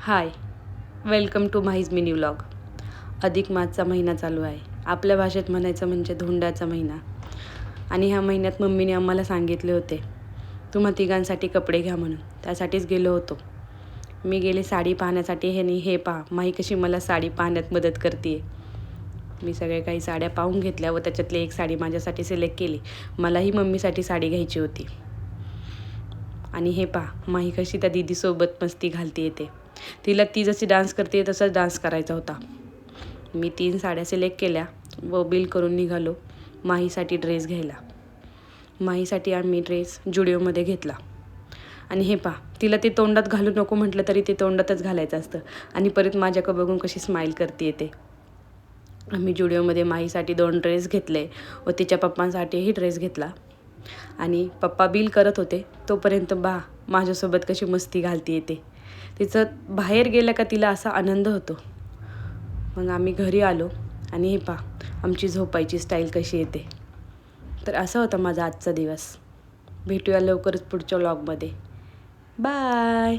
High, welcome to Mahi's mini vlog. अधिक मासचा महिना चालू आहे. आपल्या भाषेत म्हणायचं म्हणजे धोंड्याचा महिना. आणि ह्या महिन्यात मम्मीने आम्हाला सांगितले होते तुम्हा तिघांसाठी कपडे घ्या म्हणून. त्यासाठीच गेलो होतो. मी गेले साडी पाहण्यासाठी. हे पहा, माही कशी मला साडी पाहण्यात मदत करते. मी सगळे काही साड्या पाहून घेतल्या व त्याच्यातली एक साडी माझ्यासाठी सिलेक्ट केली. मलाही मम्मीसाठी साडी घ्यायची होती. आणि हे पहा, माही कशी त्या दीदीसोबत मस्ती घालते येते. तिला ती जशी डान्स करते तसाच डान्स करायचा होता. मी 3 साड्या सिलेक्ट केल्या व बिल करून निघालो माहीसाठी ड्रेस घ्यायला. माहीसाठी आम्ही ड्रेस जुडिओमध्ये घेतला. आणि हे पहा, तिला ते तोंडात घालू नको म्हटलं तरी ते तोंडातच घालायचं असतं. आणि परत माझ्याकडं बघून कशी स्माईल करते येते. आम्ही जुडिओमध्ये माहीसाठी 2 ड्रेस घेतले व तिच्या पप्पांसाठीही ड्रेस घेतला. आणि पप्पा बिल करत होते तोपर्यंत माझ्यासोबत कशी मस्ती घालती येते. तिचं बाहेर गेलं का तिला असा आनंद होतो. मग आम्ही घरी आलो आणि हे पहा, आमची झोपायची स्टाईल कशी येते. तर असा होता माझा आजचा दिवस. भेटूया लवकरच पुढच्या व्लॉगमध्ये. बाय.